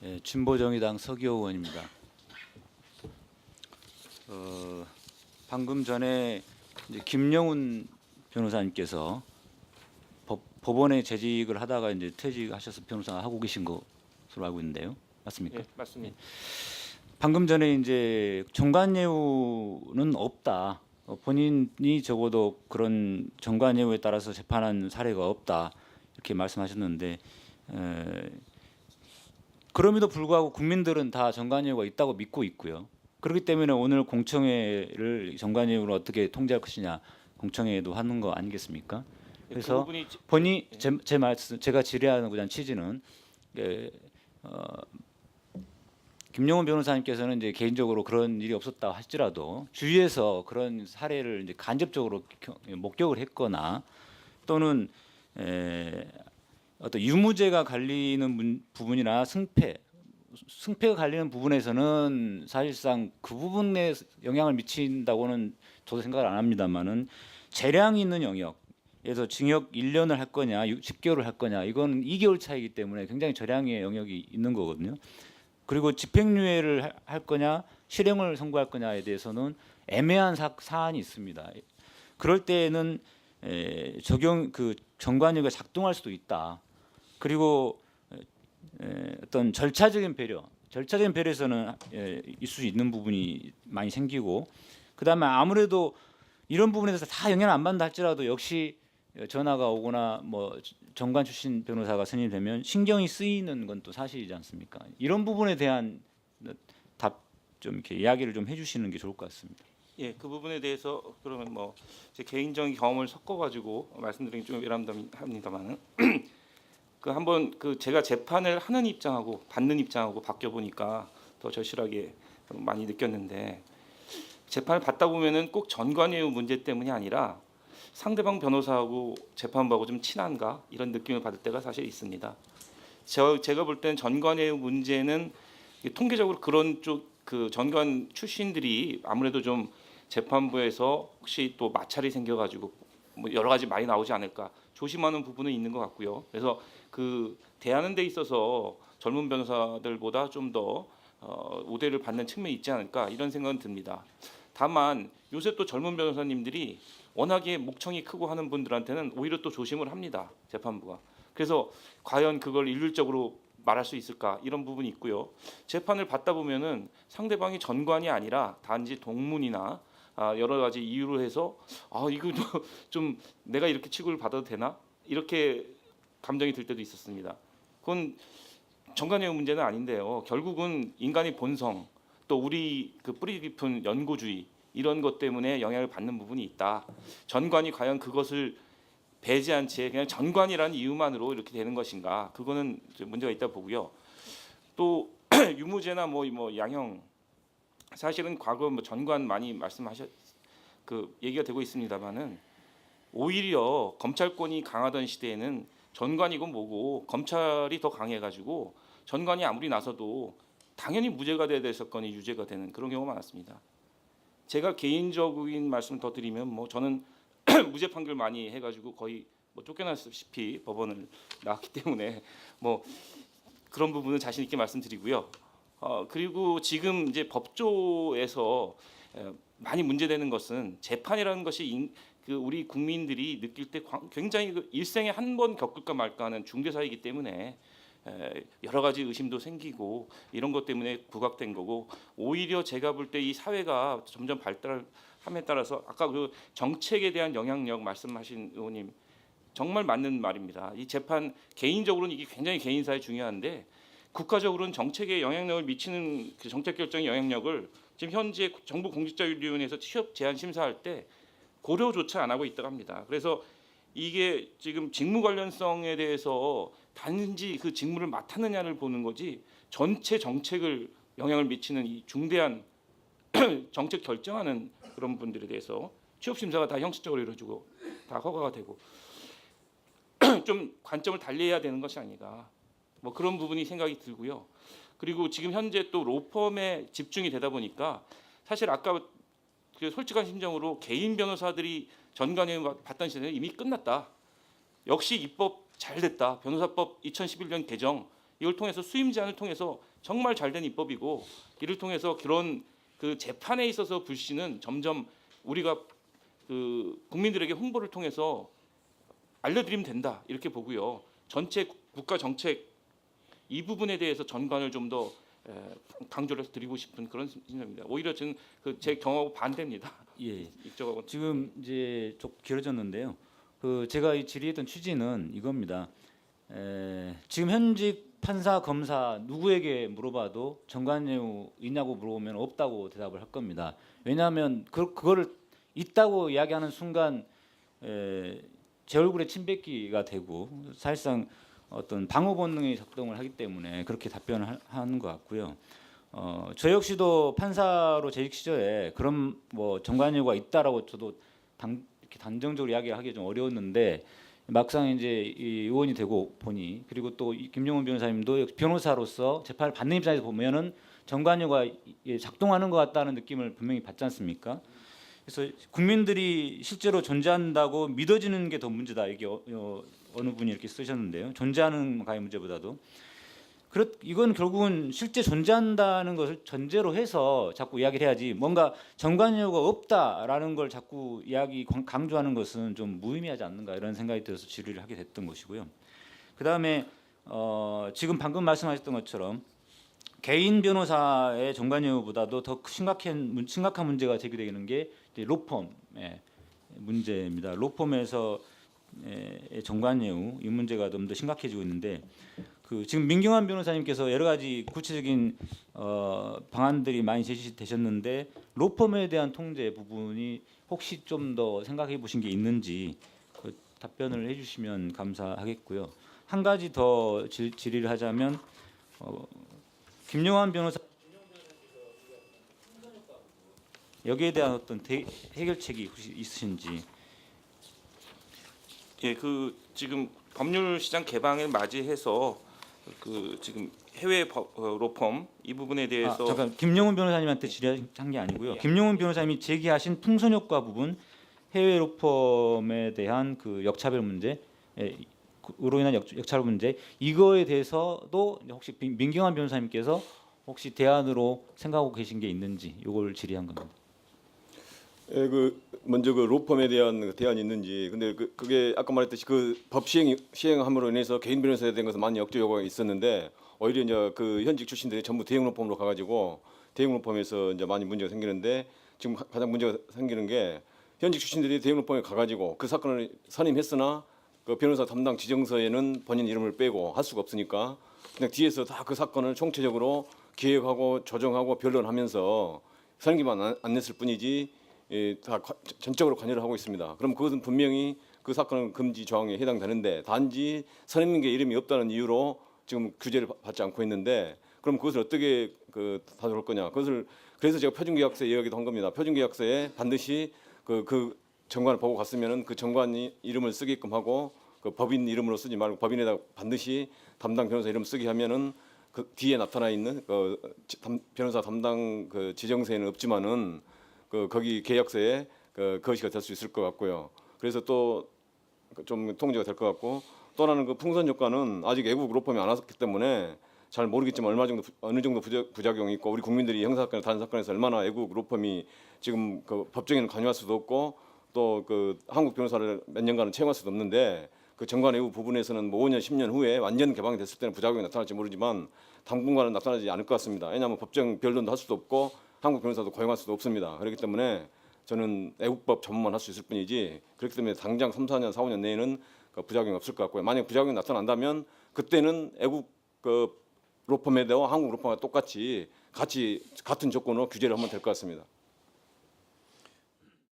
예, 진보정의당 서기호 의원입니다. 방금 전에 이제 김영훈 변호사님께서 법원에 재직을 하다가 이제 퇴직하셔서 변호사 하고 계신 것으로 알고 있는데요, 맞습니까? 예, 맞습니다. 방금 전에 이제 정관예우는 없다. 본인이 적어도 그런 정관예우에 따라서 재판한 사례가 없다 이렇게 말씀하셨는데 그럼에도 불구하고 국민들은 다 정관예우가 있다고 믿고 있고요. 그렇기 때문에 오늘 공청회를 정관예우를 어떻게 통제할 것이냐 공청회도 하는 거 아니겠습니까? 그 그래서 부분이 본인이 제 말씀 제가 질의하는 그냥 취지는 김용훈 변호사님께서는 이제 개인적으로 그런 일이 없었다 할지라도 주위에서 그런 사례를 이제 간접적으로 목격을 했거나 또는 어떤 유무죄가 갈리는 부분이나 승패가 갈리는 부분에서는 사실상 그 부분에 영향을 미친다고는 저도 생각을 안 합니다만은 재량이 있는 영역에서 징역 1년을 할 거냐 10개월을 할 거냐 이건 2개월 차이기 때문에 굉장히 재량의 영역이 있는 거거든요. 그리고 집행유예를 할 거냐 실형을 선고할 거냐에 대해서는 애매한 사안이 있습니다. 그럴 때에는 적용 그 정관예우가 작동할 수도 있다. 그리고 어떤 절차적인 배려에서는 있을 수 있는 부분이 많이 생기고 그다음에 아무래도 이런 부분에 대해서 다 영향을 안 받는다 할지라도 역시 전화가 오거나 뭐 정관 출신 변호사가 선임되면 신경이 쓰이는 건 또 사실이지 않습니까? 이런 부분에 대한 답 좀 이렇게 이야기를 좀 해주시는 게 좋을 것 같습니다. 예, 그 부분에 대해서 그러면 뭐 제 개인적인 경험을 섞어가지고 말씀드리기 좀 미안합니다만은 그 한번 그 제가 재판을 하는 입장하고 받는 입장하고 바뀌어 보니까 더 절실하게 많이 느꼈는데 재판을 받다 보면은 꼭 전관예우 문제 때문이 아니라 상대방 변호사하고 재판부하고 좀 친한가 이런 느낌을 받을 때가 사실 있습니다. 제가 볼 때는 전관예우 문제는 통계적으로 그런 쪽 그 전관 출신들이 아무래도 좀 재판부에서 혹시 또 마찰이 생겨가지고 뭐 여러 가지 많이 나오지 않을까 조심하는 부분은 있는 것 같고요. 그래서 그 대하는 데 있어서 젊은 변호사들보다 좀 더 우대를 받는 측면이 있지 않을까 이런 생각은 듭니다. 다만 요새 또 젊은 변호사님들이 워낙에 목청이 크고 하는 분들한테는 오히려 또 조심을 합니다. 재판부가. 그래서 과연 그걸 일률적으로 말할 수 있을까 이런 부분이 있고요. 재판을 받다 보면은 상대방이 전관이 아니라 단지 동문이나 여러 가지 이유로 해서 이거 좀 내가 이렇게 취급을 받아도 되나 이렇게 감정이 들 때도 있었습니다. 그건 정관예우 문제는 아닌데요. 결국은 인간의 본성 또 우리 그 뿌리 깊은 연고주의 이런 것 때문에 영향을 받는 부분이 있다. 전관이 과연 그것을 배제한 채 그냥 전관이라는 이유만으로 이렇게 되는 것인가? 그거는 문제가 있다 보고요. 또 유무죄나 뭐 양형 사실은 과거 뭐 전관 많이 그 얘기가 되고 있습니다만은 오히려 검찰권이 강하던 시대에는 전관이고 뭐고 검찰이 더 강해가지고 전관이 아무리 나서도 당연히 무죄가 돼야 됐었거니 유죄가 되는 그런 경우가 많았습니다. 제가 개인적인 말씀 더 드리면 뭐 저는 무죄 판결 많이 해가지고 거의 뭐 쫓겨났다시피 법원을 나왔기 때문에 뭐 그런 부분은 자신 있게 말씀드리고요. 그리고 지금 이제 법조에서 많이 문제되는 것은 재판이라는 것이 그 우리 국민들이 느낄 때 굉장히 그 일생에 한 번 겪을까 말까 하는 중대 사이기 때문에 여러 가지 의심도 생기고 이런 것 때문에 부각된 거고 오히려 제가 볼 때 이 사회가 점점 발달함에 따라서 아까 그 정책에 대한 영향력 말씀하신 의원님 정말 맞는 말입니다. 이 재판 개인적으로는 이게 굉장히 개인사에 중요한데 국가적으로는 정책에 영향력을 미치는 그 정책 결정의 영향력을 지금 현재 정부 공직자윤리위원회에서 취업 제한 심사할 때 고려조차 안 하고 있다고 합니다. 그래서 이게 지금 직무 관련성에 대해서 단지 그 직무를 맡았느냐를 보는 거지 전체 정책을 영향을 미치는 이 중대한 정책 결정하는 그런 분들에 대해서 취업 심사가 다 형식적으로 이루어지고 다 허가가 되고 좀 관점을 달리해야 되는 것이 아닌가 뭐 그런 부분이 생각이 들고요. 그리고 지금 현재 또 로펌에 집중이 되다 보니까 사실 아까 그 솔직한 심정으로 개인 변호사들이 전관예우 받던 시대는 이미 끝났다. 역시 입법 잘 됐다. 변호사법 2011년 개정 이걸 통해서 수임 제한을 통해서 정말 잘된 입법이고 이를 통해서 그런 그 재판에 있어서 불씨는 점점 우리가 그 국민들에게 홍보를 통해서 알려드리면 된다 이렇게 보고요. 전체 국가 정책 이 부분에 대해서 전관을 좀 더 강조를 해서 드리고 싶은 그런 생각입니다. 오히려 저는 제 경험하고 반대입니다. 예. 이쪽하고 지금 이제 좀 길어졌는데요. 그 제가 이 질의했던 취지는 이겁니다. 지금 현직 판사, 검사 누구에게 물어봐도 정관예우 있냐고 물어보면 없다고 대답을 할 겁니다. 왜냐하면 그거를 있다고 이야기하는 순간 제 얼굴에 침 뱉기가 되고 사실상 어떤 방어 본능이 작동을 하기 때문에 그렇게 답변을 하는 것 같고요. 저 역시도 판사로 재직 시절에 그런 뭐 정관예우가 있다라고 저도 이렇게 단정적으로 이야기하기 좀 어려웠는데 막상 이제 이 의원이 되고 보니 그리고 또 김용훈 변호사님도 변호사로서 재판을 받는 입장에서 보면은 정관예우가 작동하는 것 같다는 느낌을 분명히 받지 않습니까? 그래서 국민들이 실제로 존재한다고 믿어지는 게 더 문제다. 이게 어느 분이 이렇게 쓰셨는데요. 존재하는 가의 문제보다도 이건 결국은 실제 존재한다는 것을 전제로 해서 자꾸 이야기를 해야지 뭔가 정관예우가 없다라는 걸 자꾸 강조하는 것은 좀 무의미하지 않는가 이런 생각이 들어서 질의를 하게 됐던 것이고요. 그다음에 지금 방금 말씀하셨던 것처럼 개인 변호사의 정관예우보다도 더 심각한 문제가 제기되는 게 이제 로펌의 문제입니다. 로펌에서 정관예우 이 문제가 좀 더 심각해지고 있는데 지금 민경환 변호사님께서 여러 가지 구체적인 방안들이 많이 제시되셨는데 로펌에 대한 통제 부분이 혹시 좀 더 생각해 보신 게 있는지 답변을 해주시면 감사하겠고요. 한 가지 더 질의를 하자면 김용환 변호사 여기에 대한 어떤 해결책이 혹시 있으신지. 예, 지금 법률 시장 개방을 맞이해서 지금 해외 로펌 이 부분에 대해서 잠깐 김용훈 변호사님한테 질의한 게 아니고요. 김용훈 변호사님이 제기하신 풍선 효과 부분 해외 로펌에 대한 그 역차별 문제 으로 인한 역차별 문제 이거에 대해서도 혹시 민경환 변호사님께서 혹시 대안으로 생각하고 계신 게 있는지 이걸 질의한 겁니다. 예, 먼저 로펌에 대한 대안이 있는지. 근데 그게 아까 말했듯이 법 시행함으로 인해서 개인 변호사에 대한 것은 많이 역조 요구가 있었는데 오히려 이제 현직 출신들이 전부 대형 로펌으로 가가지고 대형 로펌에서 이제 많이 문제가 생기는데 지금 가장 문제가 생기는 게 현직 출신들이 대형 로펌에 가가지고 그 사건을 선임했으나 그 변호사 담당 지정서에는 본인 이름을 빼고 할 수가 없으니까 그냥 뒤에서 다 그 사건을 총체적으로 기획하고 조정하고 변론하면서 선임기만 안 냈을 뿐이지 다 전적으로 관여를 하고 있습니다. 그럼 그것은 분명히 그 사건은 금지 조항에 해당되는데 단지 선임계 이름이 없다는 이유로 지금 규제를 받지 않고 있는데 그럼 그것을 어떻게 다룰 거냐? 그래서 제가 표준계약서 이야기도 한 겁니다. 표준계약서에 반드시 그 정관을 보고 갔으면은 그 정관이 이름을 쓰게끔 하고 그 법인 이름으로 쓰지 말고 법인에다 반드시 담당 변호사 이름 쓰게 하면은 그 뒤에 나타나 있는 변호사 담당 지정서에는 없지만은 거기 계약서에 거시가 될 수 있을 것 같고요. 그래서 또 좀 통제가 될 것 같고 또 하나는 풍선 효과는 아직 외국 로펌이 안 왔기 때문에 잘 모르겠지만 어느 정도 부작용이 있고 우리 국민들이 형사사건 다른 사건에서 얼마나 외국 로펌이 지금 법정에는 관여할 수도 없고 또 한국 변호사를 몇 년간은 채용할 수도 없는데 정관 외부 부분에서는 뭐 5년 10년 후에 완전 개방이 됐을 때는 부작용이 나타날지 모르지만 당분간은 나타나지 않을 것 같습니다. 왜냐하면 법정 변론도 할 수도 없고 한국 변호사도 고용할 수도 없습니다. 그렇기 때문에 저는 애국법 전문만 할 수 있을 뿐이지 그렇기 때문에 당장 3, 4년, 4, 5년 내에는 부작용이 없을 것 같고요. 만약 부작용이 나타난다면 그때는 애국 로펌에 대해 한국 로펌과 똑같이 같은 조건으로 규제를 하면 될 것 같습니다.